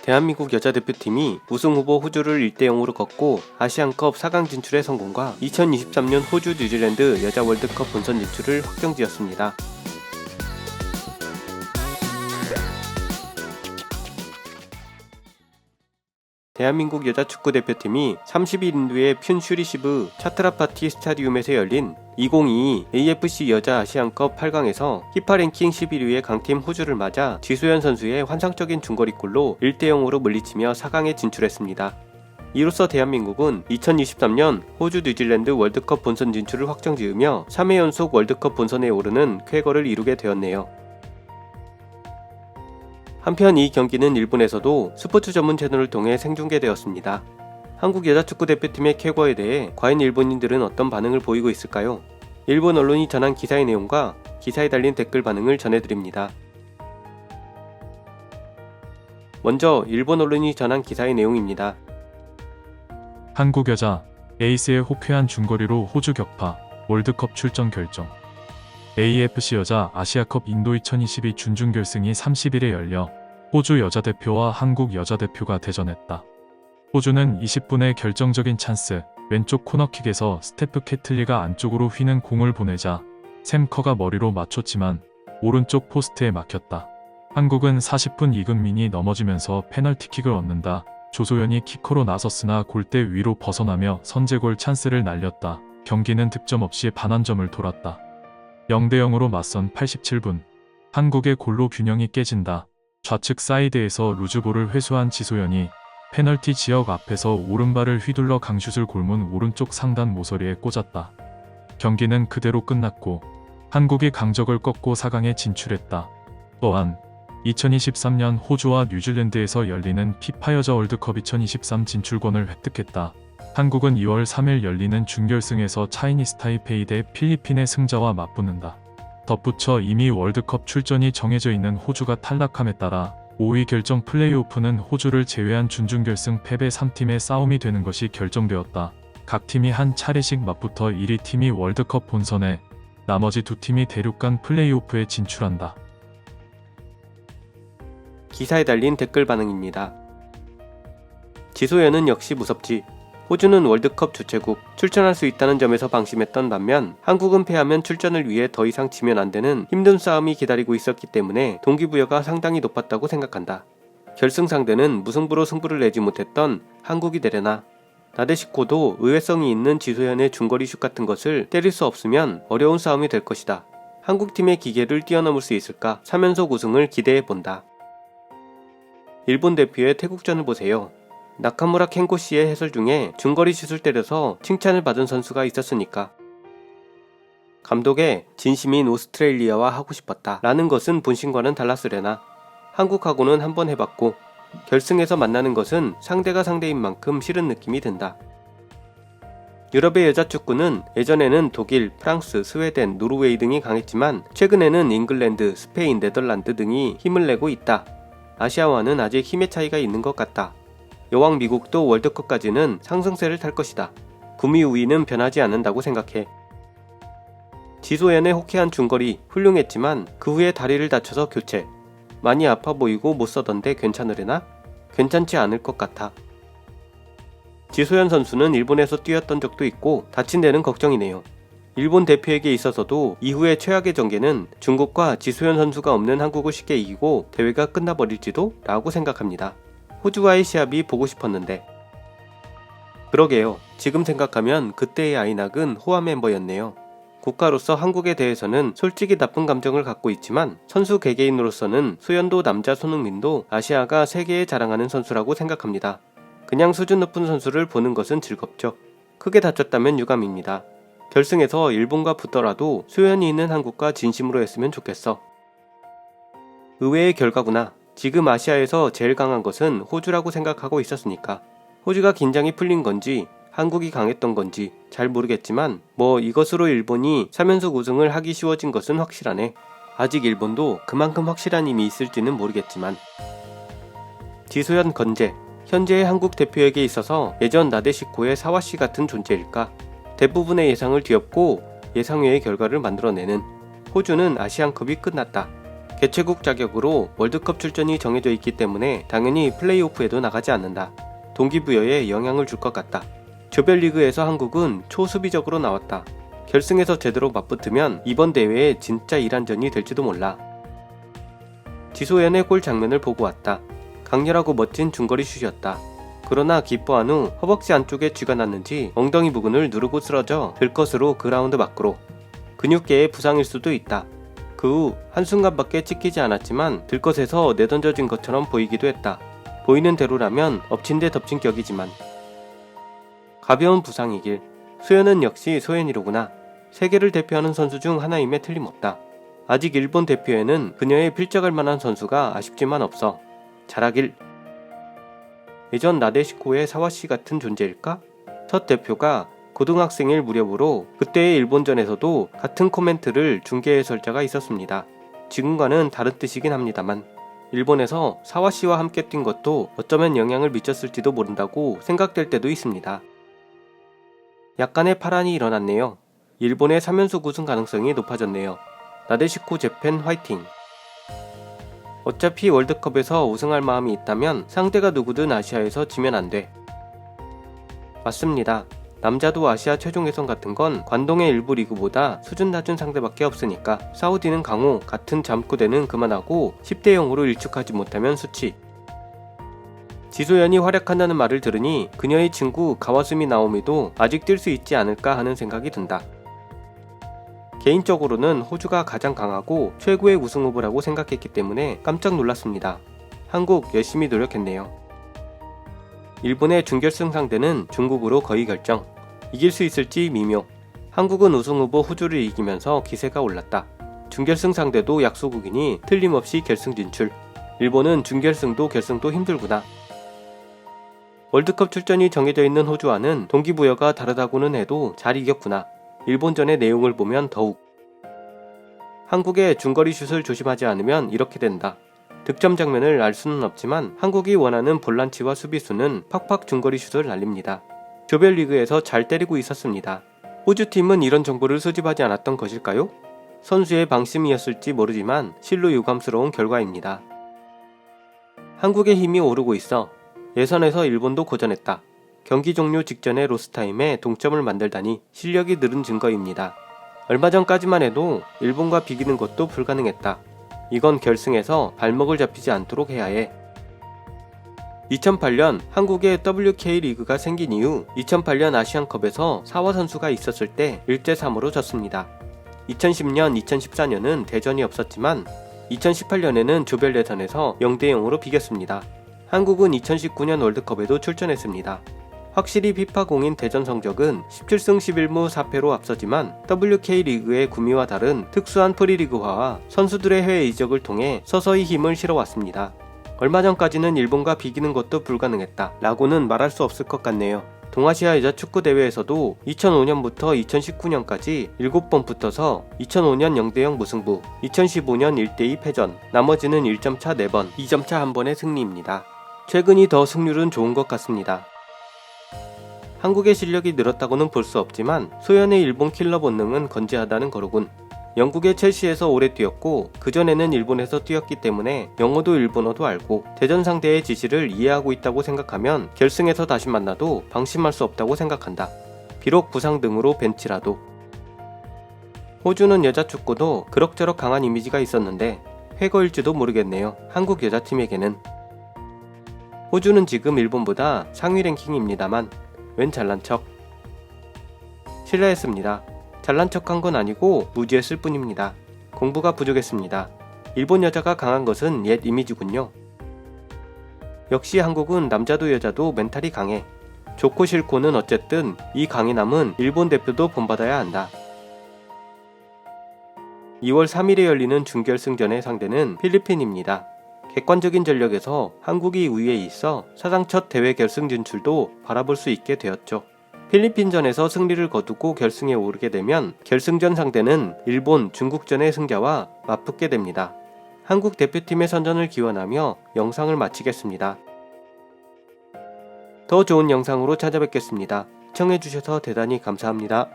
대한민국 여자대표팀이 우승후보 호주를 1대0으로 꺾고 아시안컵 4강 진출에 성공과 2023년 호주 뉴질랜드 여자 월드컵 본선 진출을 확정지었습니다. 대한민국 여자축구대표팀이 30일 인도의 퓰슈리시브 차트라파티 스타디움에서 열린 2022 AFC 여자 아시안컵 8강에서 피파 랭킹 11위의 강팀 호주를 맞아 지소연 선수의 환상적인 중거리골로 1대0으로 물리치며 4강에 진출했습니다. 이로써 대한민국은 2023년 호주 뉴질랜드 월드컵 본선 진출을 확정지으며 3회 연속 월드컵 본선에 오르는 쾌거를 이루게 되었네요. 한편 이 경기는 일본에서도 스포츠 전문 채널을 통해 생중계되었습니다. 한국 여자축구대표팀의 쾌거에 대해 과연 일본인들은 어떤 반응을 보이고 있을까요? 일본 언론이 전한 기사의 내용과 기사에 달린 댓글 반응을 전해드립니다. 먼저 일본 언론이 전한 기사의 내용입니다. 한국 여자 에이스의 호쾌한 중거리로 호주 격파, 월드컵 출전 결정. AFC 여자 아시아컵 인도 2022 준중결승이 30일에 열려 호주 여자대표와 한국 여자대표가 대전했다. 호주는 20분의 결정적인 찬스, 왼쪽 코너킥에서 스테프 캐틀리가 안쪽으로 휘는 공을 보내자 샘 커가 머리로 맞췄지만 오른쪽 포스트에 막혔다. 한국은 40분 이금민이 넘어지면서 페널티킥을 얻는다. 조소연이 키커로 나섰으나 골대 위로 벗어나며 선제골 찬스를 날렸다. 경기는 득점 없이 반환점을 돌았다. 0대0으로 맞선 87분. 한국의 골로 균형이 깨진다. 좌측 사이드에서 루즈볼을 회수한 지소연이 페널티 지역 앞에서 오른발을 휘둘러 강슛을 골문 오른쪽 상단 모서리에 꽂았다. 경기는 그대로 끝났고 한국이 강적을 꺾고 4강에 진출했다. 또한 2023년 호주와 뉴질랜드에서 열리는 피파 여자 월드컵 2023 진출권을 획득했다. 한국은 2월 3일 열리는 준결승에서 차이니스 타이페이 대 필리핀의 승자와 맞붙는다. 덧붙여 이미 월드컵 출전이 정해져 있는 호주가 탈락함에 따라 5위 결정 플레이오프는 호주를 제외한 준중결승 패배 3팀의 싸움이 되는 것이 결정되었다. 각 팀이 한 차례씩 맞붙어 1위 팀이 월드컵 본선에, 나머지 두 팀이 대륙간 플레이오프에 진출한다. 기사에 달린 댓글 반응입니다. 지소연은 역시 무섭지. 호주는 월드컵 주최국, 출전할 수 있다는 점에서 방심했던 반면 한국은 패하면 출전을 위해 더 이상 지면 안 되는 힘든 싸움이 기다리고 있었기 때문에 동기부여가 상당히 높았다고 생각한다. 결승 상대는 무승부로 승부를 내지 못했던 한국이 되려나. 나데시코도 의외성이 있는 지소연의 중거리 슛 같은 것을 때릴 수 없으면 어려운 싸움이 될 것이다. 한국팀의 기계를 뛰어넘을 수 있을까 3연속 우승을 기대해본다. 일본 대표의 태국전을 보세요. 나카무라 켄고 씨의 해설 중에 중거리 슛을 때려서 칭찬을 받은 선수가 있었으니까. 감독의 진심인 오스트레일리아와 하고 싶었다 라는 것은 본심과는 달랐으려나 한국하고는 한번 해봤고 결승에서 만나는 것은 상대가 상대인 만큼 싫은 느낌이 든다. 유럽의 여자 축구는 예전에는 독일, 프랑스, 스웨덴, 노르웨이 등이 강했지만 최근에는 잉글랜드, 스페인, 네덜란드 등이 힘을 내고 있다. 아시아와는 아직 힘의 차이가 있는 것 같다. 여왕 미국도 월드컵까지는 상승세를 탈 것이다. 구미 우위는 변하지 않는다고 생각해. 지소연의 호쾌한 중거리 훌륭했지만 그 후에 다리를 다쳐서 교체. 많이 아파 보이고 못 서던데 괜찮으려나? 괜찮지 않을 것 같아. 지소연 선수는 일본에서 뛰었던 적도 있고 다친 데는 걱정이네요. 일본 대표에게 있어서도 이후의 최악의 전개는 중국과 지소연 선수가 없는 한국을 쉽게 이기고 대회가 끝나버릴지도 라고 생각합니다. 호주와의 시합이 보고 싶었는데. 그러게요. 지금 생각하면 그때의 아이낙은 호화 멤버였네요. 국가로서 한국에 대해서는 솔직히 나쁜 감정을 갖고 있지만 선수 개개인으로서는 소연도 남자 손흥민도 아시아가 세계에 자랑하는 선수라고 생각합니다. 그냥 수준 높은 선수를 보는 것은 즐겁죠. 크게 다쳤다면 유감입니다. 결승에서 일본과 붙더라도 소연이 있는 한국과 진심으로 했으면 좋겠어. 의외의 결과구나. 지금 아시아에서 제일 강한 것은 호주라고 생각하고 있었으니까. 호주가 긴장이 풀린 건지 한국이 강했던 건지 잘 모르겠지만 이것으로 일본이 3연속 우승을 하기 쉬워진 것은 확실하네. 아직 일본도 그만큼 확실한 힘이 있을지는 모르겠지만. 지소연 건재, 현재의 한국 대표에게 있어서 예전 나데시코의 사와씨 같은 존재일까? 대부분의 예상을 뒤엎고 예상외의 결과를 만들어내는. 호주는 아시안컵이 끝났다. 개최국 자격으로 월드컵 출전이 정해져 있기 때문에 당연히 플레이오프에도 나가지 않는다. 동기부여에 영향을 줄 것 같다. 조별리그에서 한국은 초수비적으로 나왔다. 결승에서 제대로 맞붙으면 이번 대회에 진짜 이란전이 될지도 몰라. 지소연의 골 장면을 보고 왔다. 강렬하고 멋진 중거리 슛이었다. 그러나 기뻐한 후 허벅지 안쪽에 쥐가 났는지 엉덩이 부근을 누르고 쓰러져 들것으로 그라운드 밖으로. 근육계의 부상일 수도 있다. 그 후 한순간밖에 찍히지 않았지만 들것에서 내던져진 것처럼 보이기도 했다. 보이는 대로라면 엎친 데 덮친 격이지만 가벼운 부상이길. 소연은 역시 소연이로구나. 세계를 대표하는 선수 중 하나임에 틀림없다. 아직 일본 대표에는 그녀에 필적할 만한 선수가 아쉽지만 없어. 잘하길. 예전 나데시코의 사와씨 같은 존재일까? 첫 대표가 고등학생일 무렵으로 그때의 일본전에서도 같은 코멘트를 중계 해설자가 있었습니다. 지금과는 다른 뜻이긴 합니다만 일본에서 사와씨와 함께 뛴 것도 어쩌면 영향을 미쳤을지도 모른다고 생각될 때도 있습니다. 약간의 파란이 일어났네요. 일본의 3연속 우승 가능성이 높아졌네요. 나데시코 재팬 화이팅! 어차피 월드컵에서 우승할 마음이 있다면 상대가 누구든 아시아에서 지면 안 돼. 맞습니다. 남자도 아시아 최종 예선 같은 건 관동의 일부 리그보다 수준 낮은 상대밖에 없으니까 사우디는 강호, 같은 잠꼬대는 그만하고 10대 0으로 일축하지 못하면 수치. 지소연이 활약한다는 말을 들으니 그녀의 친구 가와스미 나오미도 아직 뛸 수 있지 않을까 하는 생각이 든다. 개인적으로는 호주가 가장 강하고 최고의 우승 후보라고 생각했기 때문에 깜짝 놀랐습니다. 한국 열심히 노력했네요. 일본의 준결승 상대는 중국으로 거의 결정. 이길 수 있을지 미묘. 한국은 우승 후보 호주를 이기면서 기세가 올랐다. 준결승 상대도 약소국이니 틀림없이 결승 진출. 일본은 준결승도 결승도 힘들구나. 월드컵 출전이 정해져 있는 호주와는 동기부여가 다르다고는 해도 잘 이겼구나. 일본전의 내용을 보면 더욱. 한국의 중거리 슛을 조심하지 않으면 이렇게 된다. 득점 장면을 알 수는 없지만 한국이 원하는 볼란치와 수비수는 팍팍 중거리 슛을 날립니다. 조별리그에서 잘 때리고 있었습니다. 호주팀은 이런 정보를 수집하지 않았던 것일까요? 선수의 방심이었을지 모르지만 실로 유감스러운 결과입니다. 한국의 힘이 오르고 있어. 예선에서 일본도 고전했다. 경기 종료 직전에 로스타임에 동점을 만들다니 실력이 늘은 증거입니다. 얼마 전까지만 해도 일본과 비기는 것도 불가능했다. 이건 결승에서 발목을 잡히지 않도록 해야 해. 2008년 한국의 WK 리그가 생긴 이후 2008년 아시안컵에서 사와 선수가 있었을 때 1대3으로 졌습니다. 2010년, 2014년은 대전이 없었지만 2018년에는 조별 예선에서 0대0으로 비겼습니다. 한국은 2019년 월드컵에도 출전했습니다. 확실히 FIFA 공인 대전 성적은 17승 11무 4패로 앞서지만 WK 리그의 구미와 다른 특수한 프리리그화와 선수들의 해외 이적을 통해 서서히 힘을 실어왔습니다. 얼마 전까지는 일본과 비기는 것도 불가능했다 라고는 말할 수 없을 것 같네요. 동아시아 여자 축구 대회에서도 2005년부터 2019년까지 7번 붙어서 2005년 0대0 무승부, 2015년 1대2 패전, 나머지는 1점 차 4번, 2점 차 1번의 승리입니다. 최근이 더 승률은 좋은 것 같습니다. 한국의 실력이 늘었다고는 볼 수 없지만 소연의 일본 킬러 본능은 건재하다는 거로군. 영국의 첼시에서 오래 뛰었고 그전에는 일본에서 뛰었기 때문에 영어도 일본어도 알고 대전 상대의 지시를 이해하고 있다고 생각하면 결승에서 다시 만나도 방심할 수 없다고 생각한다. 비록 부상 등으로 벤치라도. 호주는 여자 축구도 그럭저럭 강한 이미지가 있었는데 회거일지도 모르겠네요. 한국 여자팀에게는. 호주는 지금 일본보다 상위 랭킹입니다만 웬 잘난 척. 실례했습니다. 잘난 척한 건 아니고 무지했을 뿐입니다. 공부가 부족했습니다. 일본 여자가 강한 것은 옛 이미지군요. 역시 한국은 남자도 여자도 멘탈이 강해. 좋고 싫고는 어쨌든 이 강인함은 일본 대표도 본받아야 한다. 2월 3일에 열리는 준결승전의 상대는 필리핀입니다. 객관적인 전력에서 한국이 우위에 있어 사상 첫 대회 결승 진출도 바라볼 수 있게 되었죠. 필리핀전에서 승리를 거두고 결승에 오르게 되면 결승전 상대는 일본, 중국전의 승자와 맞붙게 됩니다. 한국 대표팀의 선전을 기원하며 영상을 마치겠습니다. 더 좋은 영상으로 찾아뵙겠습니다. 시청해주셔서 대단히 감사합니다.